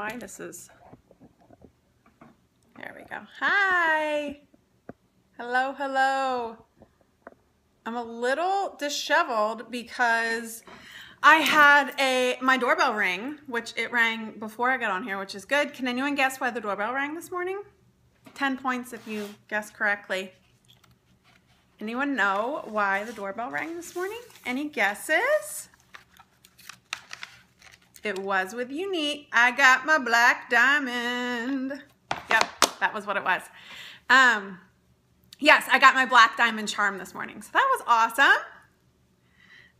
why this is. There we go. Hi. Hello, hello. I'm a little disheveled because I had my doorbell ring, which it rang before I got on here, which is good. Can anyone guess why the doorbell rang this morning? 10 points if you guess correctly. Anyone know why the doorbell rang this morning? Any guesses? It was with Unique. I got my black diamond. Yep, that was what it was. Yes, I got my black diamond charm this morning. So that was awesome.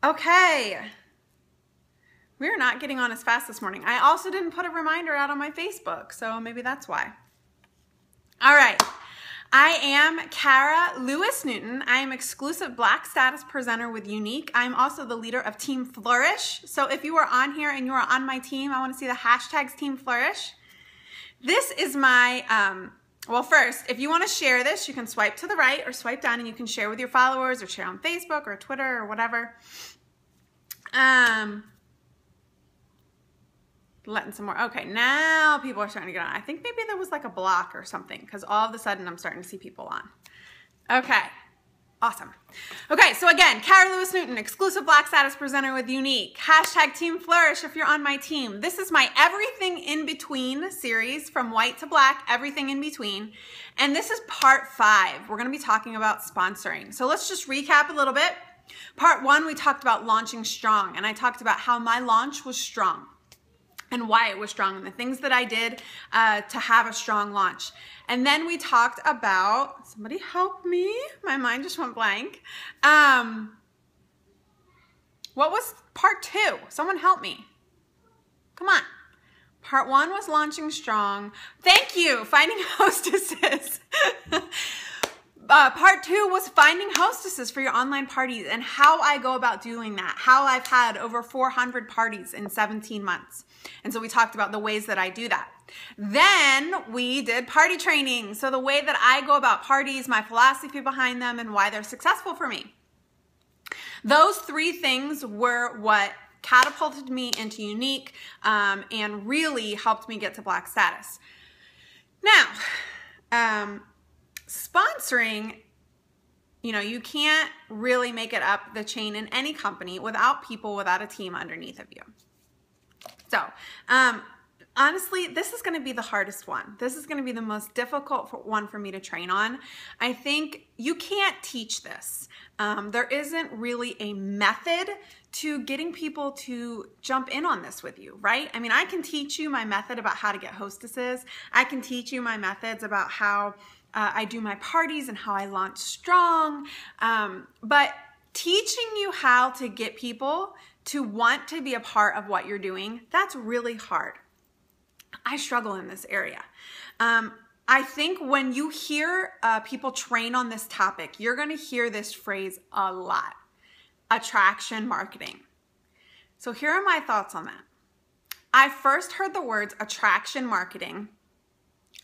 Okay. We're not getting on as fast this morning. I also didn't put a reminder out on my Facebook, so maybe that's why. All right. I am Kara Lewis-Newton. I am exclusive Black status presenter with Unique. I'm also the leader of Team Flourish. So if you are on here and you are on my team, I want to see the hashtags Team Flourish. This is my, well, first, if you want to share this, you can swipe to the right or swipe down and you can share with your followers or share on Facebook or Twitter or whatever. Letting some more. Okay, now people are starting to get on. I think maybe there was like a block or something because all of a sudden I'm starting to see people on. Okay, awesome. Okay, so again, Kara Lewis-Newton, exclusive Black status presenter with Unique. Hashtag Team Flourish if you're on my team. This is my Everything in Between series, from white to black, everything in between. And this is part 5. We're going to be talking about sponsoring. So let's just recap a little bit. Part 1, we talked about launching strong, and I talked about how my launch was strong and why it was strong and the things that I did to have a strong launch. And then we talked about, somebody help me, my mind just went blank. What was part 2? Someone help me. Come on. Part 1 was launching strong. Thank you, finding hostesses. Part 2 was finding hostesses for your online parties and how I go about doing that, how I've had over 400 parties in 17 months. And so we talked about the ways that I do that. Then we did party training. So the way that I go about parties, my philosophy behind them, and why they're successful for me. Those 3 things were what catapulted me into Unique and really helped me get to Black status. Now, sponsoring, you know, you can't really make it up the chain in any company without people, without a team underneath of you. So, honestly, this is going to be the hardest one. This is going to be the most difficult one for me to train on. I think you can't teach this. There isn't really a method to getting people to jump in on this with you, right? I mean, I can teach you my method about how to get hostesses. I can teach you my methods about how I do my parties and how I launch strong. But teaching you how to get people to want to be a part of what you're doing, that's really hard. I struggle in this area. I think when you hear people train on this topic, you're going to hear this phrase a lot: attraction marketing. So here are my thoughts on that. I first heard the words attraction marketing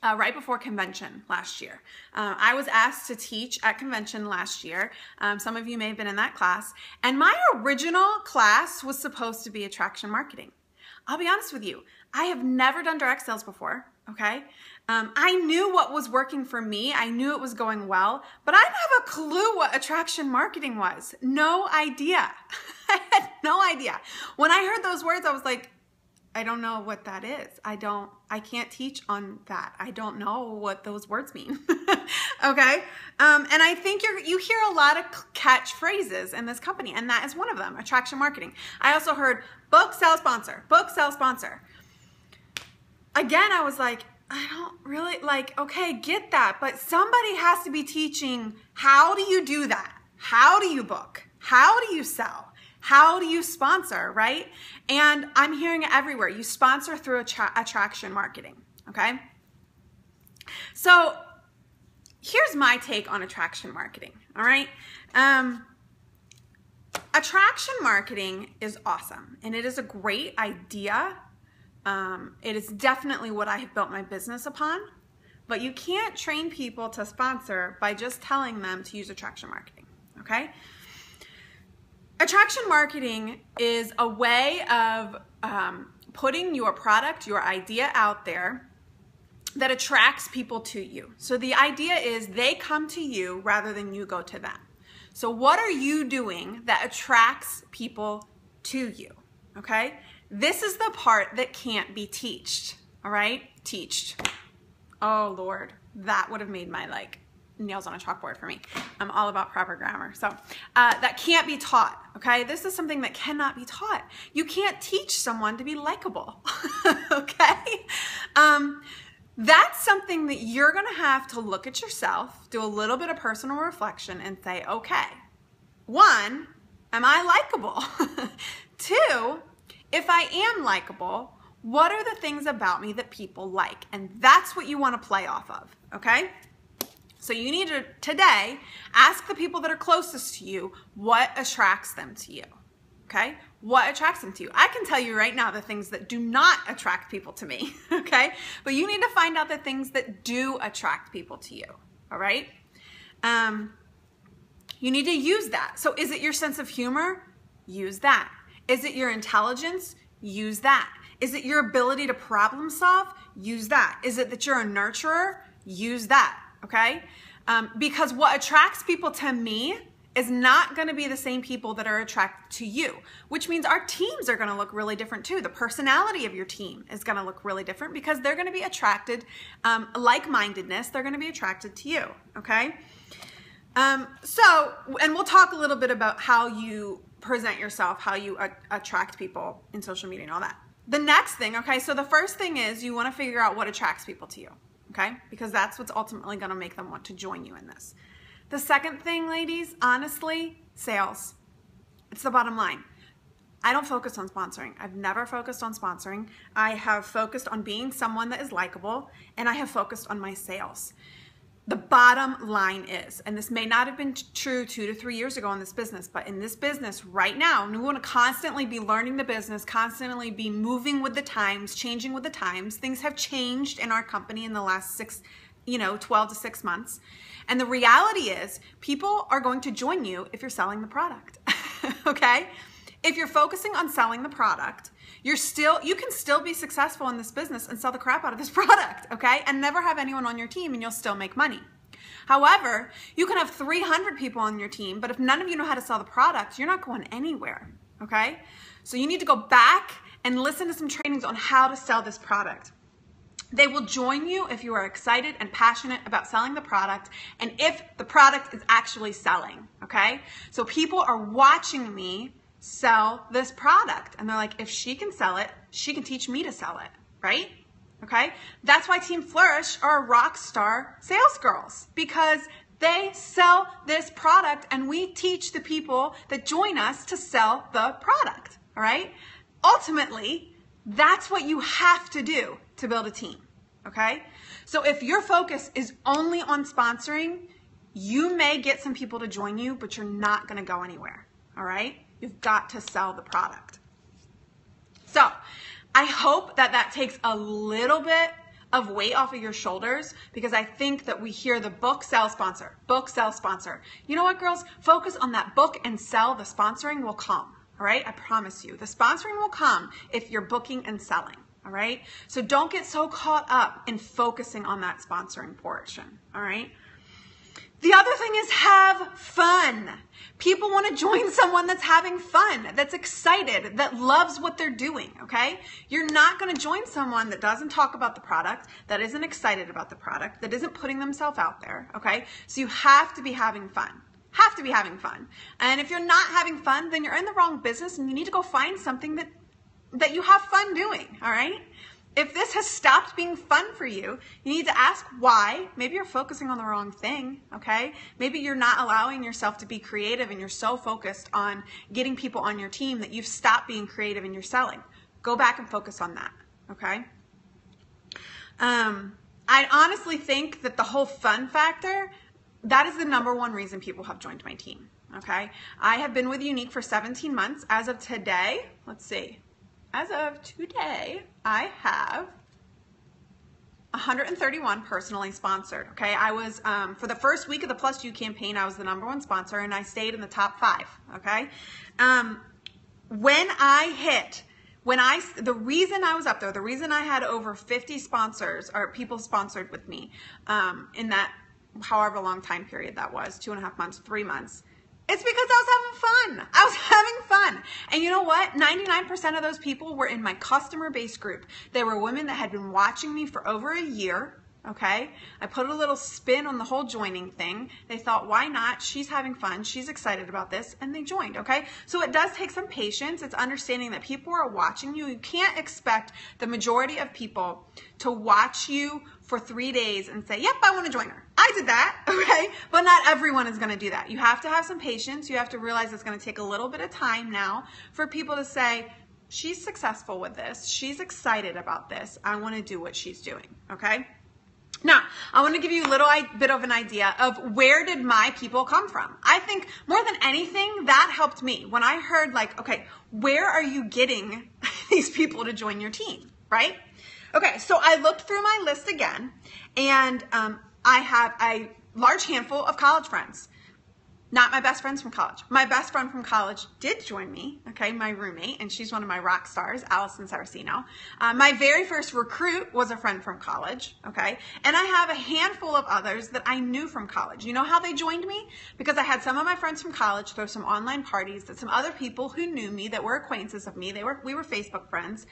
right before convention last year. I was asked to teach at convention last year. Some of you may have been in that class. And my original class was supposed to be attraction marketing. I'll be honest with you. I have never done direct sales before, okay? I knew what was working for me. I knew it was going well, but I didn't have a clue what attraction marketing was. No idea. I had no idea. When I heard those words, I was like, I don't know what that is. I can't teach on that. I don't know what those words mean. Okay? And I think you hear a lot of catchphrases in this company, and that is one of them, attraction marketing. I also heard book, sell, sponsor, book, sell, sponsor. Again, I was like, I don't really, okay, get that, but somebody has to be teaching, how do you do that? How do you book? How do you sell? How do you sponsor, right? And I'm hearing it everywhere. You sponsor through attraction marketing, okay? So here's my take on attraction marketing, all right? Attraction marketing is awesome, and it is a great idea. It is definitely what I have built my business upon, but you can't train people to sponsor by just telling them to use attraction marketing, okay? Attraction marketing is a way of putting your product, your idea out there that attracts people to you. So the idea is they come to you rather than you go to them. So what are you doing that attracts people to you? Okay? This is the part that can't be teached. All right? Teached. Oh Lord, that would have made my nails on a chalkboard for me. I'm all about proper grammar. So that can't be taught. Okay? This is something that cannot be taught. You can't teach someone to be likable. Okay? That's something that you're going to have to look at yourself, do a little bit of personal reflection and say, okay, 1, am I likable? 2, if I am likable, what are the things about me that people like? And that's what you want to play off of, okay? So you need to, today, ask the people that are closest to you what attracts them to you, okay? What attracts them to you? I can tell you right now the things that do not attract people to me, okay? But you need to find out the things that do attract people to you, all right? You need to use that. So is it your sense of humor? Use that. Is it your intelligence? Use that. Is it your ability to problem solve? Use that. Is it that you're a nurturer? Use that, okay? Because what attracts people to me is not going to be the same people that are attracted to you, which means our teams are going to look really different too. The personality of your team is going to look really different because they're going to be attracted, like-mindedness, they're going to be attracted to you, okay? And we'll talk a little bit about how you present yourself, how you attract people in social media and all that. The next thing, okay, so the first thing is you want to figure out what attracts people to you, okay? Because that's what's ultimately going to make them want to join you in this. The second thing, ladies, honestly, sales. It's the bottom line. I don't focus on sponsoring. I've never focused on sponsoring. I have focused on being someone that is likable, and I have focused on my sales. The bottom line is, and this may not have been true 2 to 3 years ago in this business, but in this business right now, and we want to constantly be learning the business, constantly be moving with the times, changing with the times. Things have changed in our company in the last 12 to 6 months. And the reality is people are going to join you if you're selling the product, okay? If you're focusing on selling the product, you can still be successful in this business and sell the crap out of this product, okay? And never have anyone on your team and you'll still make money. However, you can have 300 people on your team, but if none of you know how to sell the product, you're not going anywhere, okay? So you need to go back and listen to some trainings on how to sell this product. They will join you if you are excited and passionate about selling the product and if the product is actually selling, okay? So people are watching me sell this product and they're like, if she can sell it, she can teach me to sell it, right? Okay? That's why Team Flourish are rock star sales girls, because they sell this product and we teach the people that join us to sell the product, all right? Ultimately, that's what you have to do to build a team, okay? So if your focus is only on sponsoring, you may get some people to join you, but you're not gonna go anywhere, all right? You've got to sell the product. So I hope that that takes a little bit of weight off of your shoulders, because I think that we hear the book, sell, sponsor, book, sell, sponsor. You know what, girls? Focus on that book and sell. The sponsoring will come, all right? I promise you. The sponsoring will come if you're booking and selling, all right? So don't get so caught up in focusing on that sponsoring portion, all right? The other thing is have fun. People want to join someone that's having fun, that's excited, that loves what they're doing, okay? You're not going to join someone that doesn't talk about the product, that isn't excited about the product, that isn't putting themselves out there, okay? So you have to be having fun. Have to be having fun. And if you're not having fun, then you're in the wrong business and you need to go find something that you have fun doing, all right? If this has stopped being fun for you, you need to ask why. Maybe you're focusing on the wrong thing, okay? Maybe you're not allowing yourself to be creative and you're so focused on getting people on your team that you've stopped being creative in your selling. Go back and focus on that, okay? I honestly think that the whole fun factor, that is the #1 reason people have joined my team, okay? I have been with Unique for 17 months. As of today, let's see. As of today, I have 131 personally sponsored, okay? I was, for the first week of the Plus You campaign, I was the #1 sponsor and I stayed in the top 5, okay? When I hit the reason I was up there, the reason I had over 50 sponsors or people sponsored with me in that however long time period that was, 2.5 months, 3 months, it's because I was having fun. I was having fun. And you know what? 99% of those people were in my customer base group. They were women that had been watching me for over a year. Okay, I put a little spin on the whole joining thing. They thought, why not? She's having fun. She's excited about this. And they joined, okay? So it does take some patience. It's understanding that people are watching you. You can't expect the majority of people to watch you for 3 days and say, yep, I want to join her. I did that, okay? But not everyone is going to do that. You have to have some patience. You have to realize it's going to take a little bit of time now for people to say, she's successful with this. She's excited about this. I want to do what she's doing, okay? Now, I want to give you a little bit of an idea of where did my people come from. I think more than anything, that helped me. When I heard like, okay, where are you getting these people to join your team, right? Okay, so I looked through my list again, and I have a large handful of college friends. Not my best friends from college. My best friend from college did join me, okay, my roommate, and she's one of my rock stars, Allison Saracino. My very first recruit was a friend from college, okay, and I have a handful of others that I knew from college. You know how they joined me? Because I had some of my friends from college throw some online parties that some other people who knew me, that were acquaintances of me, we were Facebook friends,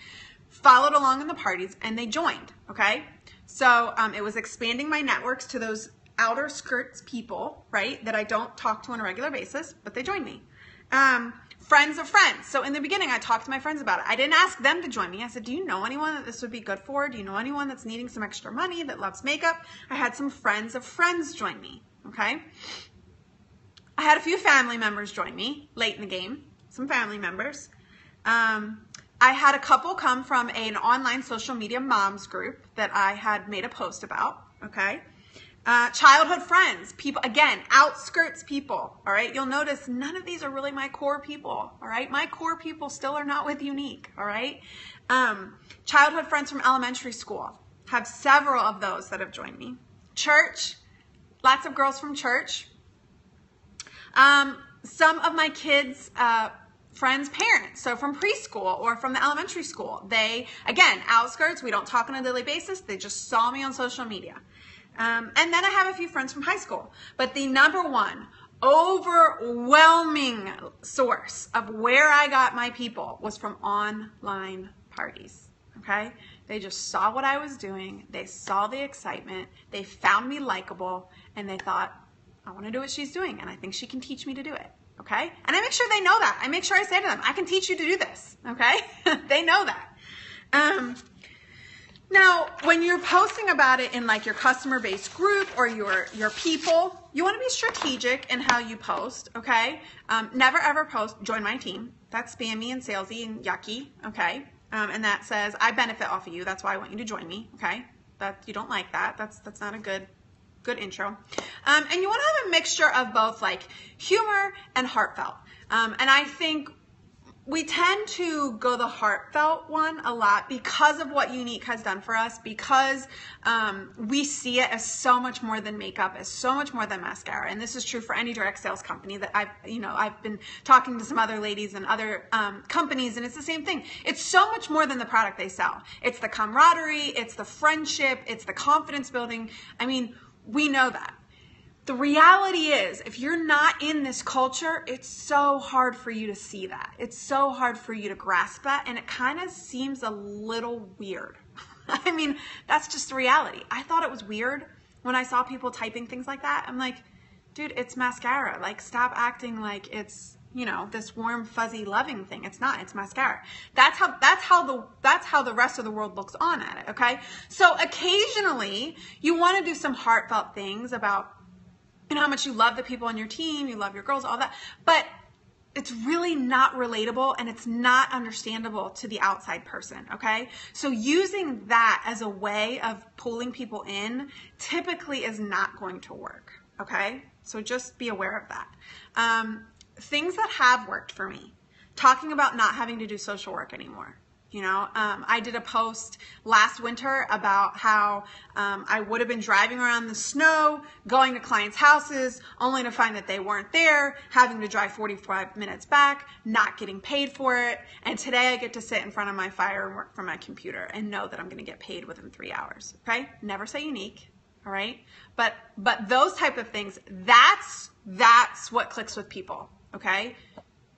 followed along in the parties, and they joined, okay? So it was expanding my networks to those outer skirts people, right, that I don't talk to on a regular basis, but they joined me. Friends of friends. So in the beginning, I talked to my friends about it. I didn't ask them to join me. I said, do you know anyone that this would be good for? Do you know anyone that's needing some extra money, that loves makeup? I had some friends of friends join me, okay? I had a few family members join me late in the game, some family members. I had a couple come from an online social media moms group that I had made a post about, okay? Childhood friends, people, again, outskirts people, all right? You'll notice none of these are really my core people, all right? My core people still are not with Unique, all right? Childhood friends from elementary school, have several of those that have joined me. Church, lots of girls from church. Some of my kids' friends' parents, so from preschool or from the elementary school. They, again, outskirts, we don't talk on a daily basis. They just saw me on social media. And then I have a few friends from high school. But the number one overwhelming source of where I got my people was from online parties, okay? They just saw what I was doing. They saw the excitement. They found me likable, and they thought, I want to do what she's doing, and I think she can teach me to do it, okay? And I make sure they know that. I make sure I say to them, I can teach you to do this, okay? They know that. Now, when you're posting about it in like your customer base group or your people, you want to be strategic in how you post, okay? Never ever post, join my team. That's spammy and salesy and yucky, okay? And that says, I benefit off of you. That's why I want you to join me, okay? That you don't like that. That's not a good intro. And you want to have a mixture of both like humor and heartfelt. And I think we tend to go the heartfelt one a lot because of what Unique has done for us, because we see it as so much more than makeup, as so much more than mascara. And this is true for any direct sales company that I've been talking to some other ladies and other companies, and it's the same thing. It's so much more than the product they sell. It's the camaraderie, it's the friendship, it's the confidence building. I mean, we know that. The reality is, if you're not in this culture, it's so hard for you to see that. It's so hard for you to grasp that, and it kind of seems a little weird. I mean, that's just the reality. I thought it was weird when I saw people typing things like that. I'm like, dude, it's mascara. Like, stop acting like it's, you know, this warm, fuzzy, loving thing. It's not. It's mascara. That's how the rest of the world looks on at it, okay? So occasionally, you want to do some heartfelt things about, you know, how much you love the people on your team, you love your girls, all that. But it's really not relatable, and it's not understandable to the outside person, okay? So using that as a way of pulling people in typically is not going to work, okay? So just be aware of that. Things that have worked for me, talking about not having to do social work anymore. You know, I did a post last winter about how I would have been driving around the snow, going to clients' houses, only to find that they weren't there, having to drive 45 minutes back, not getting paid for it. And today I get to sit in front of my fire and work from my computer and know that I'm going to get paid within 3 hours. Okay? Never say unique. All right? But those type of things, that's what clicks with people. Okay?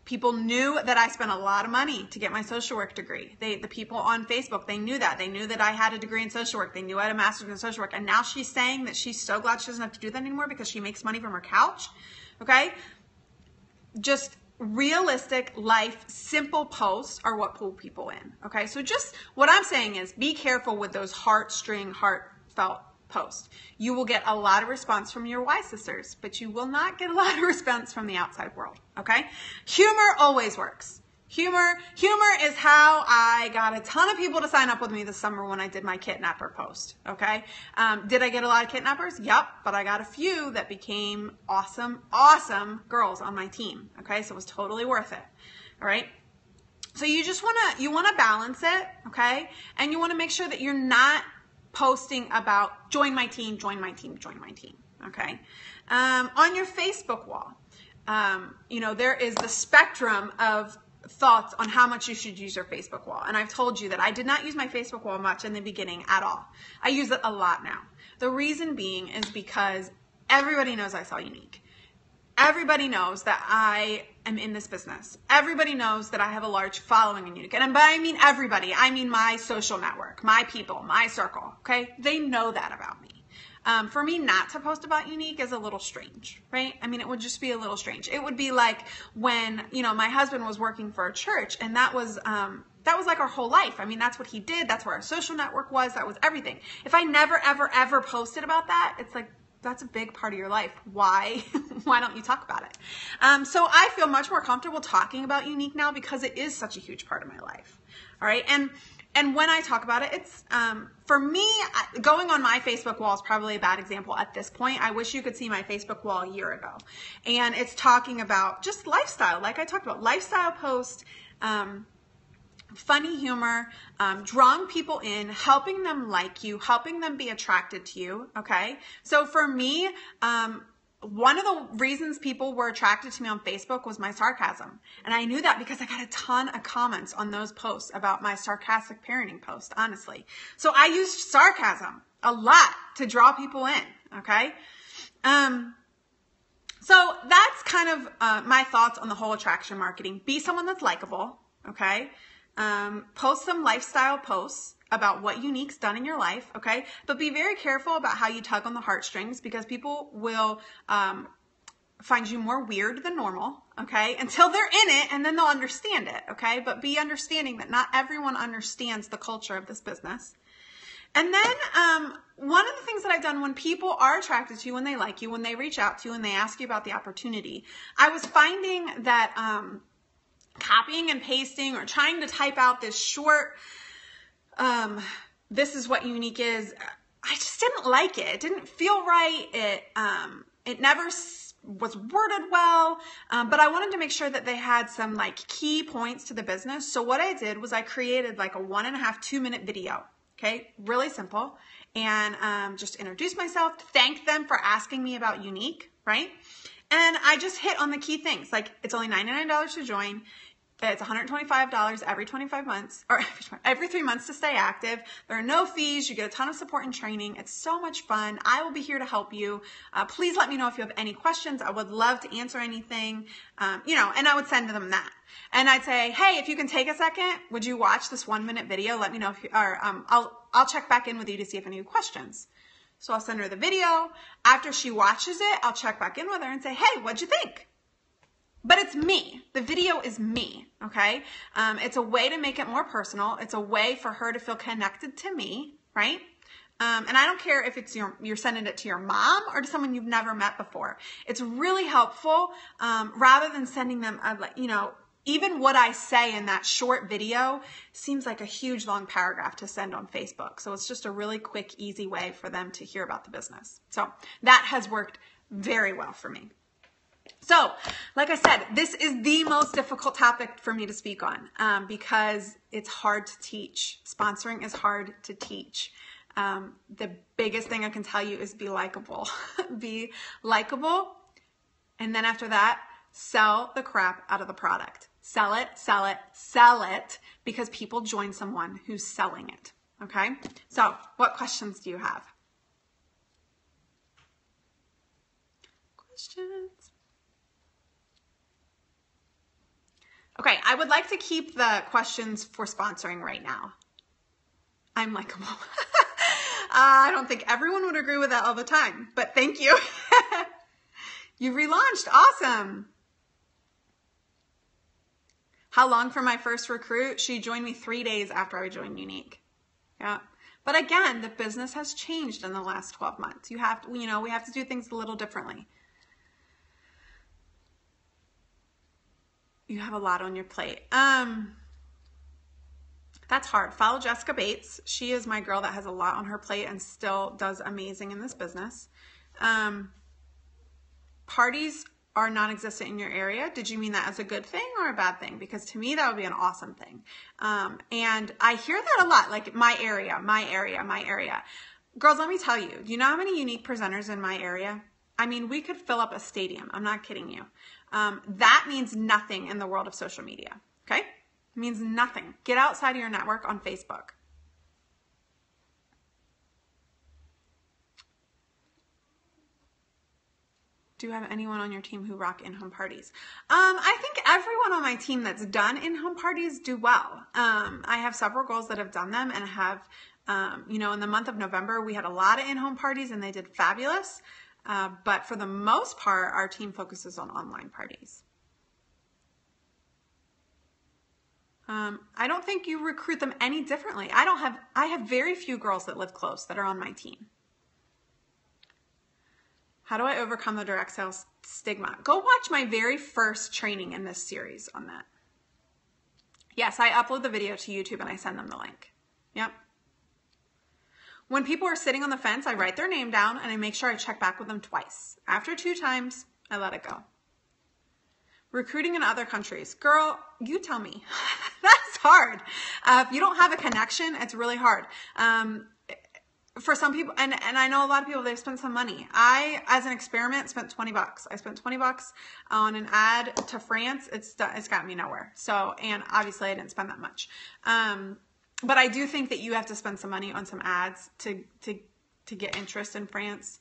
People knew that I spent a lot of money to get my social work degree. The people on Facebook, they knew that. They knew that I had a degree in social work. They knew I had a master's in social work. And now she's saying that she's so glad she doesn't have to do that anymore because she makes money from her couch. Okay? Just realistic life, simple posts are what pull people in. Okay? So just what I'm saying is be careful with those heartfelt post. You will get a lot of response from your Y sisters, but you will not get a lot of response from the outside world. Okay? Humor always works. Humor is how I got a ton of people to sign up with me this summer when I did my kidnapper post. Okay? Did I get a lot of kidnappers? Yep, but I got a few that became awesome girls on my team. Okay? So it was totally worth it. All right? So you just want to balance it, okay? And you want to make sure that you're not posting about join my team, okay? On your Facebook wall, you know, there is the spectrum of thoughts on how much you should use your Facebook wall. And I've told you that I did not use my Facebook wall much in the beginning at all. I use it a lot now. The reason being is because everybody knows I sell unique. Everybody knows that I am in this business. Everybody knows that I have a large following in Unique. And by I mean everybody. I mean my social network, my people, my circle. Okay? They know that about me. For me not to post about Unique is a little strange, right? I mean, it would just be a little strange. It would be like when, you know, my husband was working for a church, and that was like our whole life. I mean, that's what he did. That's where our social network was. That was everything. If I never, ever, ever posted about that, it's like, that's a big part of your life. Why don't you talk about it? So I feel much more comfortable talking about Unique now because it is such a huge part of my life. All right. And when I talk about it, it's, for me, going on my Facebook wall is probably a bad example at this point. I wish you could see my Facebook wall a year ago. And it's talking about just lifestyle. Like I talked about, lifestyle posts, funny humor, drawing people in, helping them like you, helping them be attracted to you, okay? So for me, one of the reasons people were attracted to me on Facebook was my sarcasm. And I knew that because I got a ton of comments on those posts about my sarcastic parenting post, honestly. So I used sarcasm a lot to draw people in, okay? So that's kind of my thoughts on the whole attraction marketing. Be someone that's likable, okay? Post some lifestyle posts about what Unique's done in your life, okay? But be very careful about how you tug on the heartstrings because people will find you more weird than normal, okay? Until they're in it, and then they'll understand it, okay? But be understanding that not everyone understands the culture of this business. And then one of the things that I've done when people are attracted to you, when they like you, when they reach out to you and they ask you about the opportunity, I was finding that copying and pasting or trying to type out this short, this is what Unique is, I just didn't like it. It didn't feel right. It never was worded well, but I wanted to make sure that they had some like key points to the business. So what I did was I created like a 1.5 to 2 minute video. Okay, really simple, and just introduce myself, thank them for asking me about Unique, right? And I just hit on the key things, like it's only $99 to join. It's $125 every 25 months, or every 3 months to stay active. There are no fees. You get a ton of support and training. It's so much fun. I will be here to help you. Please let me know if you have any questions. I would love to answer anything, you know, and I would send them that. And I'd say, hey, if you can take a second, would you watch this 1 minute video? Let me know if you are, I'll check back in with you to see if any questions. So I'll send her the video. After she watches it, I'll check back in with her and say, hey, what'd you think? But it's me. The video is me, okay? It's a way to make it more personal. It's a way for her to feel connected to me, right? And I don't care if it's you're sending it to your mom or to someone you've never met before. It's really helpful rather than sending them, you know, even what I say in that short video seems like a huge long paragraph to send on Facebook. So it's just a really quick, easy way for them to hear about the business. So that has worked very well for me. So, like I said, this is the most difficult topic for me to speak on because it's hard to teach. Sponsoring is hard to teach. The biggest thing I can tell you is be likable. Be likable, and then after that, sell the crap out of the product. Sell it, sell it, sell it, because people join someone who's selling it. Okay? So, what questions do you have? Questions? Okay, I would like to keep the questions for sponsoring right now. I'm likable. I don't think everyone would agree with that all the time, but thank you. You relaunched. Awesome. How long for my first recruit? She joined me 3 days after I joined Unique. Yeah. But again, the business has changed in the last 12 months. We have to do things a little differently. You have a lot on your plate. That's hard. Follow Jessica Bates. She is my girl that has a lot on her plate and still does amazing in this business. Parties are non-existent in your area. Did you mean that as a good thing or a bad thing? Because to me, that would be an awesome thing. And I hear that a lot, like my area, my area, my area. Girls, let me tell you, do you know how many unique presenters in my area? I mean, we could fill up a stadium. I'm not kidding you. That means nothing in the world of social media, okay? It means nothing. Get outside of your network on Facebook. Do you have anyone on your team who rock in-home parties? I think everyone on my team that's done in-home parties do well. I have several girls that have done them and have, in the month of November, we had a lot of in-home parties and they did fabulous. But for the most part, our team focuses on online parties. I don't think you recruit them any differently. I have very few girls that live close that are on my team. How do I overcome the direct sales stigma? Go watch my very first training in this series on that. Yes, I upload the video to YouTube and I send them the link. Yep. When people are sitting on the fence, I write their name down and I make sure I check back with them twice. After 2 times, I let it go. Recruiting in other countries. Girl, you tell me. That's hard. If you don't have a connection, it's really hard. For some people, and I know a lot of people, they've spent some money. I, as an experiment, spent $20. I spent $20 on an ad to France. It's got me nowhere. So, and obviously I didn't spend that much. But I do think that you have to spend some money on some ads to get interest in France.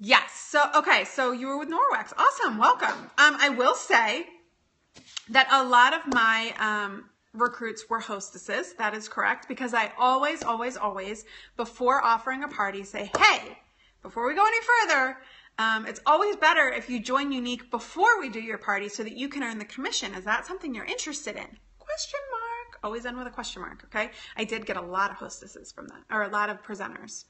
Yes. So, okay. So you were with Norwex. Awesome. Welcome. I will say that a lot of my, recruits were hostesses. That is correct. Because I always, before offering a party, say, hey, before we go any further, it's always better if you join Unique before we do your party so that you can earn the commission. Is that something you're interested in? Question mark. Always end with a question mark, okay? I did get a lot of hostesses from that, or a lot of presenters.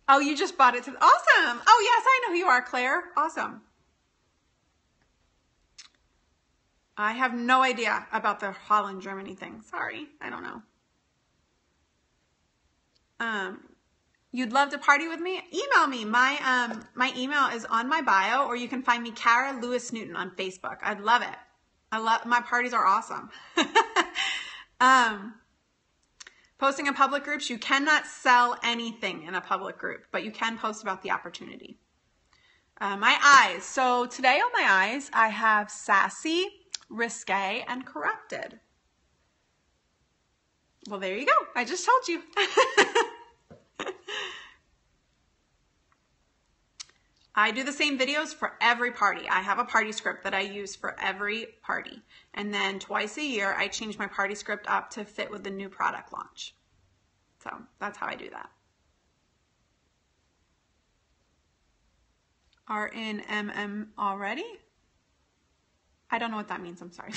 Oh, you just bought it to, awesome. Oh, yes, I know who you are, Claire. Awesome. I have no idea about the Holland, Germany thing. Sorry, I don't know. You'd love to party with me? Email me. My email is on my bio, or you can find me Kara Lewis Newton on Facebook. I'd love it. My parties are awesome. Posting in public groups, you cannot sell anything in a public group, but you can post about the opportunity. My eyes. So today on my eyes, I have sassy, risque, and corrupted. Well, there you go. I just told you. I do the same videos for every party. I have a party script that I use for every party. And then twice a year, I change my party script up to fit with the new product launch. So that's how I do that. Are in MM already? I don't know what that means. I'm sorry.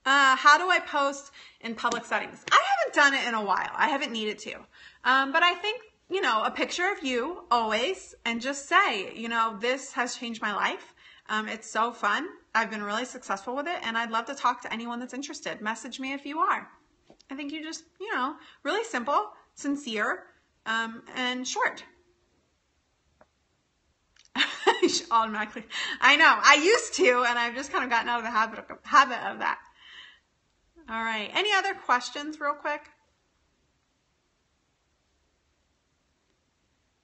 How do I post in public settings? I haven't done it in a while. I haven't needed to. But I think, a picture of you always, and just say, this has changed my life. It's so fun. I've been really successful with it, and I'd love to talk to anyone that's interested. Message me if you are. I think you just, you know, really simple, sincere, and short. Automatically. I know. I used to, and I've just kind of gotten out of the habit of that. All right. Any other questions real quick?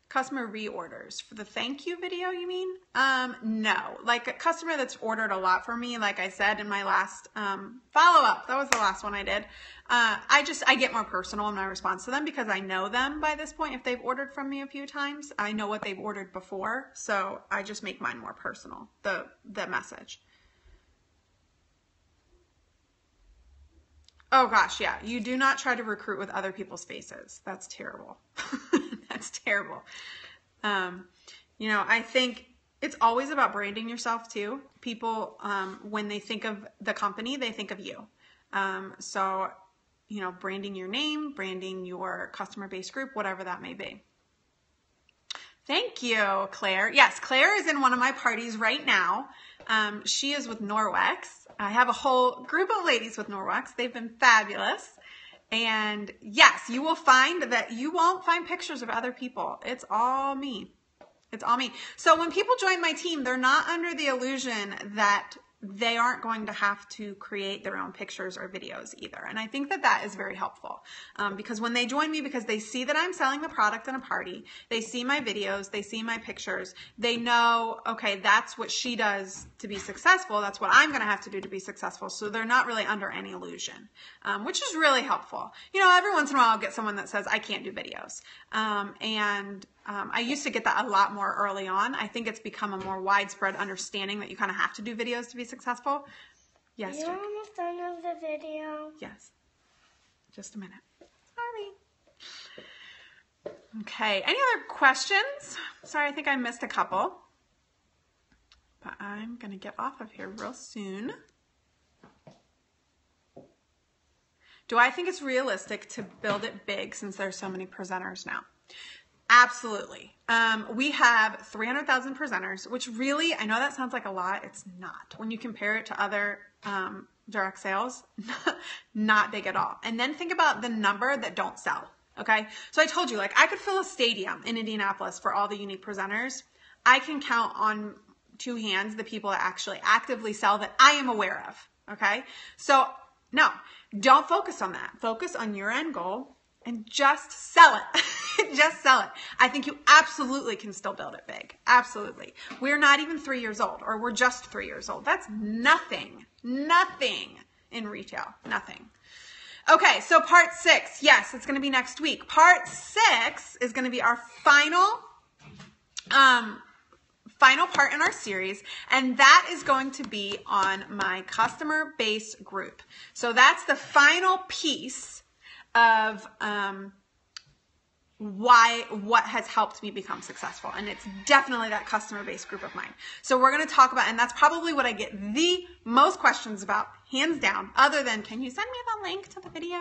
Customer reorders for the thank you video, you mean? No, like a customer that's ordered a lot for me, like I said in my last follow-up, that was the last one I did. I get more personal in my response to them because I know them by this point. If they've ordered from me a few times, I know what they've ordered before. So I just make mine more personal, the message. Oh gosh, yeah. You do not try to recruit with other people's faces. That's terrible. That's terrible. You know, I think it's always about branding yourself too. People, when they think of the company, they think of you. So, you know, branding your name, branding your customer base group, whatever that may be. Thank you, Claire. Yes, Claire is in one of my parties right now. She is with Norwex. I have a whole group of ladies with Norwex. They've been fabulous. And yes, you will find that you won't find pictures of other people. It's all me. It's all me. So when people join my team, they're not under the illusion that they aren't going to have to create their own pictures or videos either. And I think that that is very helpful because when they join me, because they see that I'm selling the product in a party, they see my videos, they see my pictures, they know, okay, that's what she does to be successful. That's what I'm going to have to do to be successful. So they're not really under any illusion, which is really helpful. You know, every once in a while I'll get someone that says, I can't do videos. I used to get that a lot more early on. I think it's become a more widespread understanding that you kind of have to do videos to be successful. Yes, You're almost done with the video. Yes. Just a minute. Sorry. Okay. Any other questions? Sorry, I think I missed a couple. But I'm going to get off of here real soon. Do I think it's realistic to build it big since there's so many presenters now? Absolutely. We have 300,000 presenters, which really, I know that sounds like a lot. It's not. When you compare it to other direct sales, not big at all. And then think about the number that don't sell. Okay. So I told you, like, I could fill a stadium in Indianapolis for all the unique presenters. I can count on two hands the people that actually actively sell that I am aware of. Okay. So no, don't focus on that. Focus on your end goal and just sell it. Just sell it. I think you absolutely can still build it big. Absolutely. We're not even 3 years old, or we're just 3 years old. That's nothing. Nothing in retail. Nothing. Okay, so part 6. Yes, it's going to be next week. Part 6 is going to be our final part in our series, and that is going to be on my customer base group. So that's the piece of what has helped me become successful. And it's definitely that customer base group of mine. So we're going to talk about, and that's probably what I get the most questions about, hands down, other than, can you send me the link to the video?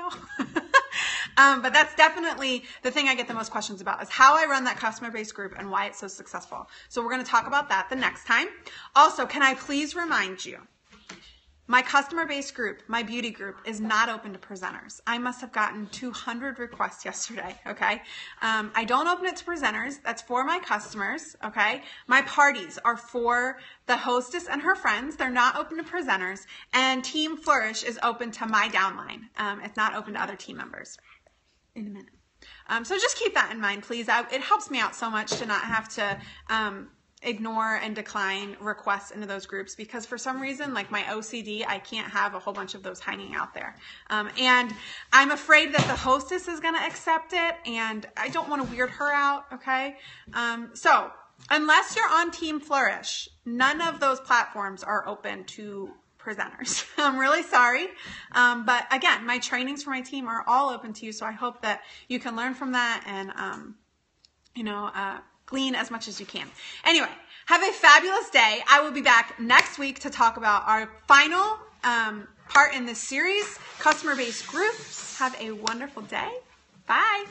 But that's definitely the thing I get the most questions about, is how I run that customer base group and why it's so successful. So we're going to talk about that the next time. Also, can I please remind you, my customer base group, my beauty group, is not open to presenters. I must have gotten 200 requests yesterday, okay? I don't open it to presenters. That's for my customers, okay? My parties are for the hostess and her friends. They're not open to presenters. And Team Flourish is open to my downline. It's not open to other team members. In a minute. So just keep that in mind, please. It helps me out so much to not have to ignore and decline requests into those groups, because for some reason, like my OCD, I can't have a whole bunch of those hanging out there. And I'm afraid that the hostess is going to accept it, and I don't want to weird her out, okay? So unless you're on Team Flourish, none of those platforms are open to presenters. I'm really sorry. But again, my trainings for my team are all open to you, so I hope that you can learn from that and, glean as much as you can. Anyway, have a fabulous day. I will be back next week to talk about our final part in this series, customer base groups. Have a wonderful day. Bye.